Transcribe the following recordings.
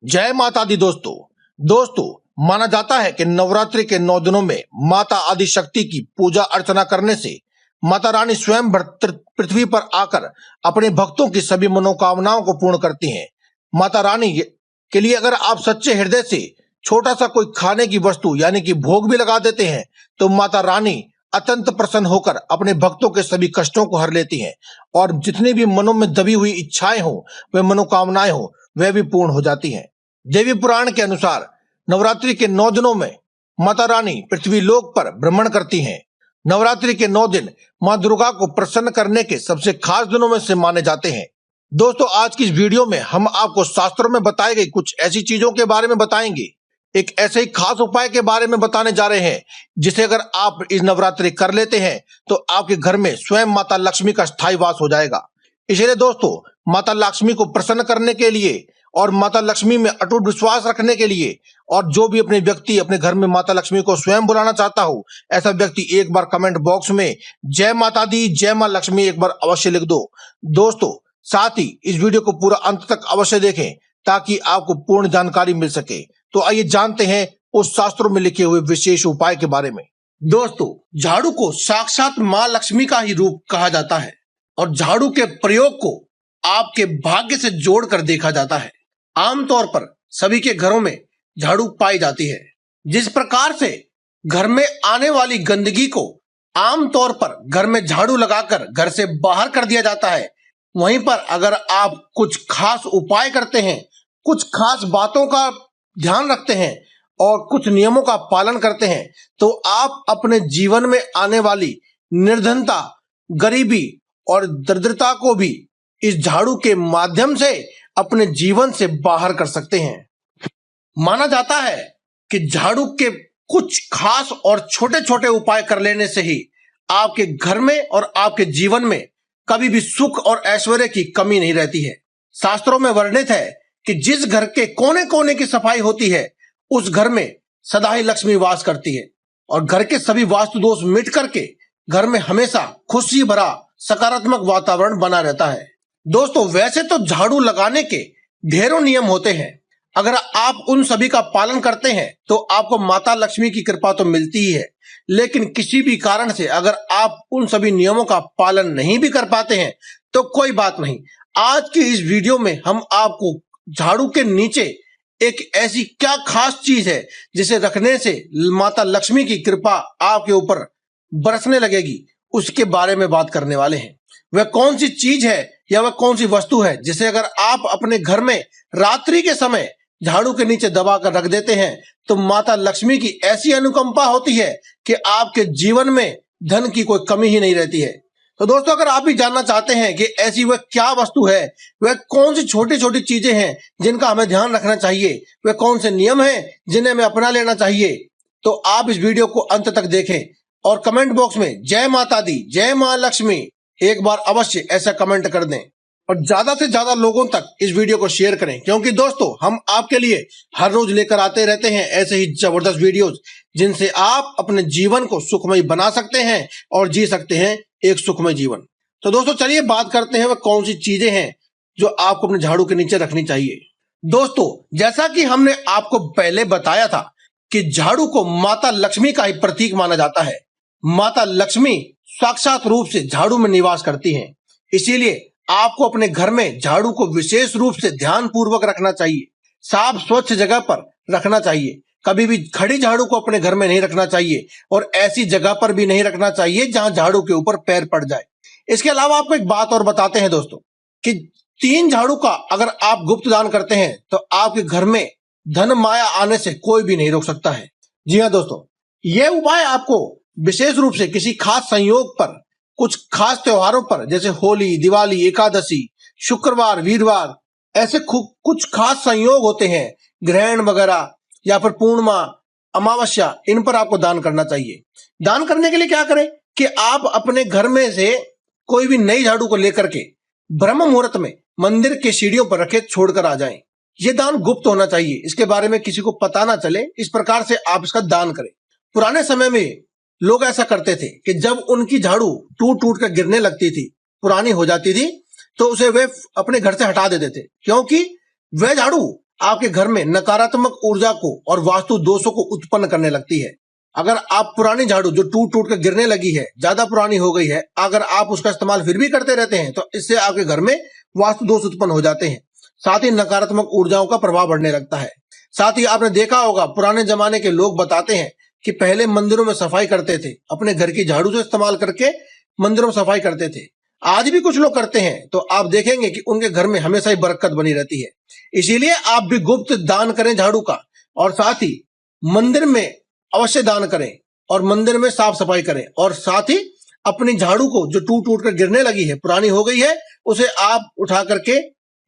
जय माता दी दोस्तों माना जाता है कि नवरात्रि के 9 दिनों में माता आदिशक्ति की पूजा अर्चना करने से माता रानी स्वयं पृथ्वी पर आकर अपने भक्तों की सभी मनोकामनाओं को पूर्ण करती हैं। माता रानी के लिए अगर आप सच्चे हृदय से छोटा सा कोई खाने की वस्तु यानी कि भोग भी लगा देते हैं तो माता रानी अत्यंत प्रसन्न होकर अपने भक्तों के सभी कष्टों को हर लेती हैं और जितनी भी मनों में दबी हुई इच्छाएं हो, वे मनोकामनाएं हो, वह भी पूर्ण हो जाती हैं। देवी पुराण के अनुसार नवरात्रि के 9 दिनों में माता रानी पृथ्वी लोक पर भ्रमण करती हैं। नवरात्रि के 9 दिन मां दुर्गा को प्रसन्न करने के सबसे खास दिनों में से माने जाते हैं। दोस्तों, आज की इस वीडियो में हम आपको शास्त्रों में बताई गई कुछ ऐसी चीजों के बारे में बताएंगे, एक ऐसे ही खास उपाय के बारे में बताने जा रहे हैं जिसे अगर आप इस नवरात्रि कर लेते हैं तो आपके घर में स्वयं माता लक्ष्मी का स्थायी वास हो जाएगा। इसलिए दोस्तों, माता लक्ष्मी को प्रसन्न करने के लिए और माता लक्ष्मी में अटूट विश्वास रखने के लिए और जो भी अपने व्यक्ति अपने घर में माता लक्ष्मी को स्वयं बुलाना चाहता हो, ऐसा व्यक्ति एक बार कमेंट बॉक्स में जय माता दी, जय मां लक्ष्मी एक बार अवश्य लिख दो। दोस्तों, साथ ही इस वीडियो को पूरा अंत तक अवश्य देखें ताकि आपको पूर्ण जानकारी मिल सके। तो आइए जानते हैं उस शास्त्रों में लिखे हुए विशेष उपाय के बारे में। दोस्तों, झाड़ू को साक्षात मां लक्ष्मी का ही रूप कहा जाता है और झाड़ू के प्रयोग को आपके भाग्य से जोड़कर देखा जाता है। आमतौर पर सभी के घरों में झाड़ू पाई जाती है। जिस प्रकार से घर में आने वाली गंदगी को आमतौर पर घर में झाड़ू लगाकर घर से बाहर कर दिया जाता है, वहीं पर अगर आप कुछ खास उपाय करते हैं, कुछ खास बातों का ध्यान रखते हैं और कुछ नियमों का पालन करते हैं तो आप अपने जीवन में आने वाली निर्धनता, गरीबी और दरिद्रता को भी इस झाड़ू के माध्यम से अपने जीवन से बाहर कर सकते हैं। माना जाता है कि झाड़ू के कुछ खास और छोटे छोटे उपाय कर लेने से ही आपके घर में और आपके जीवन में कभी भी सुख और ऐश्वर्य की कमी नहीं रहती है। शास्त्रों में वर्णित है कि जिस घर के कोने कोने की सफाई होती है उस घर में सदा ही लक्ष्मी वास करती है और घर के सभी वास्तु दोष मिट करके घर में हमेशा खुशी भरा सकारात्मक वातावरण बना रहता है। दोस्तों, वैसे तो झाड़ू लगाने के ढेरों नियम होते हैं, अगर आप उन सभी का पालन करते हैं तो आपको माता लक्ष्मी की कृपा तो मिलती ही है, लेकिन किसी भी कारण से अगर आप उन सभी नियमों का पालन नहीं भी कर पाते हैं तो कोई बात नहीं। आज की इस वीडियो में हम आपको झाड़ू के नीचे एक ऐसी क्या खास चीज है जिसे रखने से माता लक्ष्मी की कृपा आपके ऊपर बरसने लगेगी, उसके बारे में बात करने वाले हैं। वह कौन सी चीज है या वह कौन सी वस्तु है जिसे अगर आप अपने घर में रात्रि के समय झाड़ू के नीचे दबा कर रख देते हैं तो माता लक्ष्मी की ऐसी अनुकंपा होती है कि आपके जीवन में धन की कोई कमी ही नहीं रहती है। तो दोस्तों, अगर आप भी जानना चाहते हैं कि ऐसी वह क्या वस्तु है, वह कौन सी छोटी छोटी चीजें हैं जिनका हमें ध्यान रखना चाहिए, वह कौन से नियम हैं जिन्हें हमें अपना लेना चाहिए, तो आप इस वीडियो को अंत तक देखें और कमेंट बॉक्स में जय माता दी, जय मां लक्ष्मी एक बार अवश्य ऐसा कमेंट कर दें और ज्यादा से ज्यादा लोगों तक इस वीडियो को शेयर करें, क्योंकि दोस्तों हम आपके लिए हर रोज लेकर आते रहते हैं ऐसे ही जबरदस्त वीडियोस जिनसे आप अपने जीवन को सुखमय बना सकते हैं और जी सकते हैं एक सुखमय जीवन। तो दोस्तों, चलिए बात करते हैं वह कौन सी चीजें हैं जो आपको अपने झाड़ू के नीचे रखनी चाहिए। दोस्तों, जैसा कि हमने आपको पहले बताया था कि झाड़ू को माता लक्ष्मी का ही प्रतीक माना जाता है। माता लक्ष्मी साक्षात रूप से झाड़ू में निवास करती हैं, इसीलिए आपको अपने घर में झाड़ू को विशेष रूप से ध्यान पूर्वक रखना चाहिए, साफ स्वच्छ जगह पर रखना चाहिए। कभी भी खड़ी झाड़ू को अपने घर में नहीं रखना चाहिए और ऐसी जगह पर भी नहीं रखना चाहिए जहां झाड़ू के ऊपर पैर पड़ जाए। इसके अलावा आपको एक बात और बताते हैं दोस्तों कि 3 झाड़ू का अगर आप गुप्त दान करते हैं तो आपके घर में धन माया आने से कोई भी नहीं रोक सकता है। जी हाँ दोस्तों, यह उपाय आपको विशेष रूप से किसी खास संयोग पर, कुछ खास त्योहारों पर जैसे होली, दिवाली, एकादशी, शुक्रवार, वीरवार, ऐसे कुछ खास संयोग होते हैं, ग्रहण वगैरह या फिर पूर्णिमा, अमावस्या, इन पर आपको दान करना चाहिए। दान करने के लिए क्या करें कि आप अपने घर में से कोई भी नई झाड़ू को लेकर के ब्रह्म मुहूर्त में मंदिर के सीढ़ियों पर रखे छोड़कर आ जाएं। ये दान गुप्त होना चाहिए, इसके बारे में किसी को पता ना चले, इस प्रकार से आप इसका दान करें। पुराने समय में लोग ऐसा करते थे कि जब उनकी झाड़ू टूट टूट कर गिरने लगती थी, पुरानी हो जाती थी, तो उसे वे अपने घर से हटा देते थे, क्योंकि वह झाड़ू आपके घर में नकारात्मक ऊर्जा को और वास्तु दोषों को उत्पन्न करने लगती है। अगर आप पुरानी झाड़ू जो टूट टूट कर गिरने लगी है, ज्यादा पुरानी हो गई है, अगर आप उसका इस्तेमाल फिर भी करते रहते हैं तो इससे आपके घर में वास्तु दोष उत्पन्न हो जाते हैं। साथ ही नकारात्मक ऊर्जाओं का प्रभाव बढ़ने लगता है। साथ ही आपने देखा होगा, पुराने जमाने के लोग बताते हैं कि पहले मंदिरों में सफाई करते थे, अपने घर की झाड़ू से इस्तेमाल करके मंदिरों में सफाई करते थे। आज भी कुछ लोग करते हैं तो आप देखेंगे कि उनके घर में हमेशा ही बरकत बनी रहती है। इसीलिए आप भी गुप्त दान करें झाड़ू का, और साथ ही मंदिर में अवश्य दान करें और मंदिर में साफ सफाई करें, और साथ ही अपनी झाड़ू को जो टूट टूट कर गिरने लगी है, पुरानी हो गई है, उसे आप उठा करके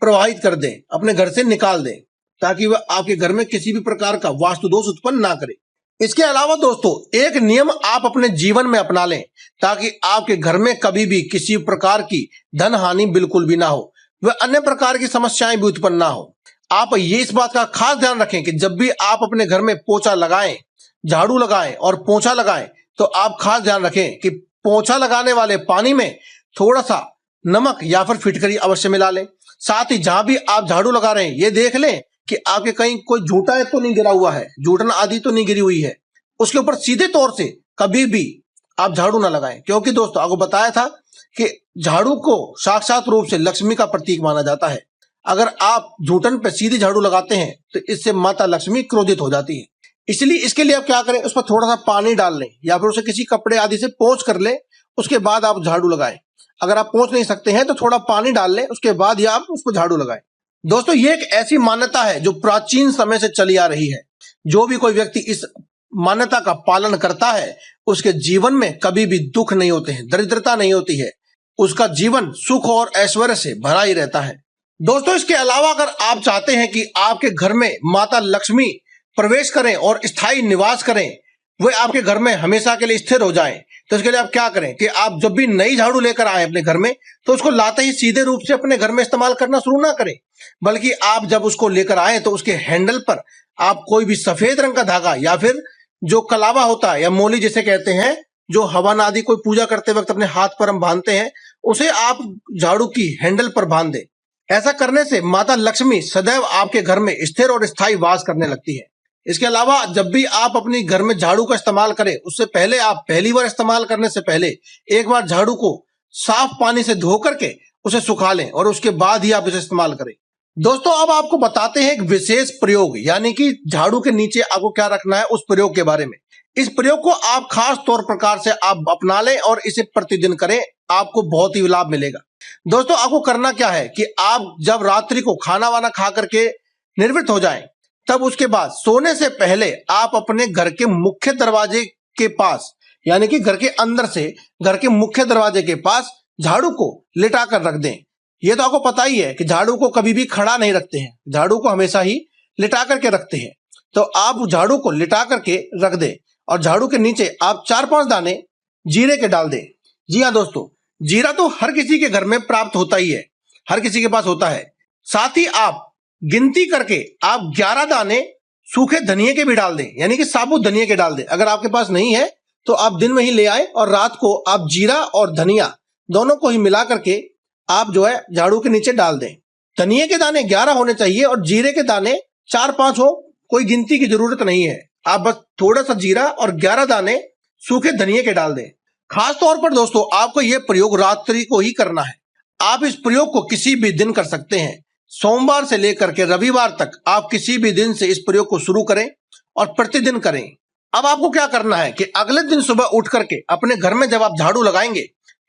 प्रवाहित कर दें, अपने घर से निकाल दें, ताकि वह आपके घर में किसी भी प्रकार का वास्तु दोष उत्पन्न ना करे। इसके अलावा दोस्तों, एक नियम आप अपने जीवन में अपना लें ताकि आपके घर में कभी भी किसी प्रकार की धन हानि बिल्कुल भी ना हो, वह अन्य प्रकार की समस्याएं भी उत्पन्न ना हो। आप ये इस बात का खास ध्यान रखें कि जब भी आप अपने घर में पोछा लगाएं, झाड़ू लगाएं और पोछा लगाएं, तो आप खास ध्यान रखें कि पोछा लगाने वाले पानी में थोड़ा सा नमक या फिर फिटकरी अवश्य मिला लें। साथ ही जहां भी आप झाड़ू लगा रहे हैं, ये देख लें कि आपके कहीं कोई झूठा तो नहीं गिरा हुआ है, झूठन आदि तो नहीं गिरी हुई है। उसके ऊपर सीधे तौर से कभी भी आप झाड़ू ना लगाएं, क्योंकि दोस्तों आपको बताया था कि झाड़ू को साक्षात रूप से लक्ष्मी का प्रतीक माना जाता है। अगर आप झूठन पे सीधी झाड़ू लगाते हैं तो इससे माता लक्ष्मी क्रोधित हो जाती है। इसलिए इसके लिए आप क्या करें, उस पर थोड़ा सा पानी डाल लें या फिर उसे किसी कपड़े आदि से पोंछ कर लें, उसके बाद आप झाड़ू लगाएं। अगर आप पोंछ नहीं सकते हैं तो थोड़ा पानी डाल लें, उसके बाद ही आप उस पर झाड़ू लगाएं। दोस्तों, ये एक ऐसी मान्यता है जो प्राचीन समय से चली आ रही है। जो भी कोई व्यक्ति इस मान्यता का पालन करता है, उसके जीवन में कभी भी दुख नहीं होते हैं, दरिद्रता नहीं होती है, उसका जीवन सुख और ऐश्वर्य से भरा ही रहता है। दोस्तों, इसके अलावा अगर आप चाहते हैं कि आपके घर में माता लक्ष्मी प्रवेश करें और स्थायी निवास करें, वे आपके घर में हमेशा के लिए स्थिर हो जाएं, तो इसके लिए आप क्या करें कि आप जब भी नई झाड़ू लेकर आए अपने घर में, तो उसको लाते ही सीधे रूप से अपने घर में इस्तेमाल करना शुरू ना करें, बल्कि आप जब उसको लेकर आए तो उसके हैंडल पर आप कोई भी सफेद रंग का धागा या फिर जो कलावा होता है या मोली जिसे कहते हैं, जो हवन आदि कोई पूजा करते वक्त अपने हाथ पर हम बांधते हैं, उसे आप झाड़ू की हैंडल पर बांध दें। ऐसा करने से माता लक्ष्मी सदैव आपके घर में स्थिर और स्थायी वास करने लगती है। इसके अलावा जब भी आप अपने घर में झाड़ू का इस्तेमाल करें, उससे पहले आप पहली बार इस्तेमाल करने से पहले एक बार झाड़ू को साफ पानी से धो करके उसे सुखा लें और उसके बाद ही आप इसे इस्तेमाल करें। दोस्तों, अब आपको बताते हैं एक विशेष प्रयोग, यानी कि झाड़ू के नीचे आपको क्या रखना है, उस प्रयोग के बारे में। इस प्रयोग को आप खास तौर प्रकार से आप अपना लें और इसे प्रतिदिन करें, आपको बहुत ही लाभ मिलेगा। दोस्तों, आपको करना क्या है कि आप जब रात्रि को खाना वाना खा करके निवृत्त हो जाएं, तब उसके बाद सोने से पहले आप अपने घर के मुख्य दरवाजे के पास, यानी कि घर के अंदर से घर के मुख्य दरवाजे के पास झाड़ू को लिटा कर रख दें। ये तो आपको पता ही है कि झाड़ू को कभी भी खड़ा नहीं रखते हैं, झाड़ू को हमेशा ही लिटा करके रखते हैं। तो आप झाड़ू को लिटा करके रख दें और झाड़ू के नीचे आप 4-5 दाने जीरे के डाल दें। जी हाँ दोस्तों, जीरा तो हर किसी के घर में प्राप्त होता ही है, हर किसी के पास होता है। साथ ही आप गिनती करके आप 11 दाने सूखे धनिये के भी डाल दें, यानी कि साबुत धनिये के डाल दें। अगर आपके पास नहीं है तो आप दिन में ही ले आए और रात को आप जीरा और धनिया दोनों को ही मिला करके आप जो है झाड़ू के नीचे डाल दें। धनिये के दाने 11 होने चाहिए और जीरे के दाने 4-5 हो, कोई गिनती की जरूरत नहीं है। आप बस थोड़ा सा जीरा और 11 दाने सूखे धनिये के डाल दें। खास तौर पर दोस्तों, आपको यह प्रयोग रात्रि को ही करना है। आप इस प्रयोग को किसी भी दिन कर सकते हैं, सोमवार से लेकर के रविवार तक आप किसी भी दिन से इस प्रयोग को शुरू करें और प्रतिदिन करें। अब आपको क्या करना है कि अगले दिन सुबह उठ करके अपने घर में जब आप झाड़ू लगाएंगे,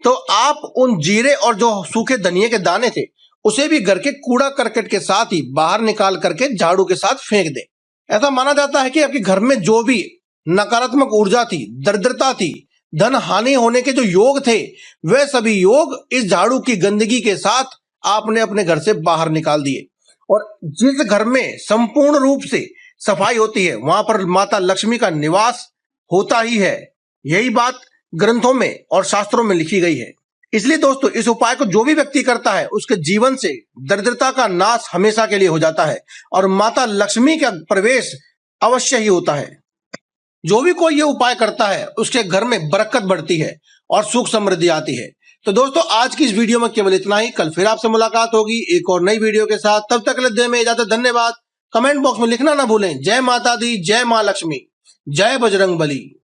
तो आप उन जीरे और जो सूखे धनिये के दाने थे उसे भी घर के कूड़ा करकट के साथ ही बाहर निकाल करके झाड़ू के साथ फेंक दें। ऐसा माना जाता है कि आपके घर में जो भी नकारात्मक ऊर्जा थी, दरिद्रता थी, धन हानि होने के जो योग थे, वे सभी योग इस झाड़ू की गंदगी के साथ आपने अपने घर से बाहर निकाल दिए। और जिस घर में संपूर्ण रूप से सफाई होती है, वहां पर माता लक्ष्मी का निवास होता ही है। यही बात ग्रंथों में और शास्त्रों में लिखी गई है। इसलिए दोस्तों, इस उपाय को जो भी व्यक्ति करता है उसके जीवन से दरिद्रता का नाश हमेशा के लिए हो जाता है और माता लक्ष्मी का प्रवेश अवश्य ही होता है। जो भी कोई ये उपाय करता है उसके घर में बरकत बढ़ती है और सुख समृद्धि आती है। तो दोस्तों, आज की इस वीडियो में केवल इतना ही। कल फिर आपसे मुलाकात होगी एक और नई वीडियो के साथ। तब तक के लिए दें में इजाजत। धन्यवाद। कमेंट बॉक्स में लिखना ना भूलें। जय माता दी, जय मां लक्ष्मी, जय बजरंग बली।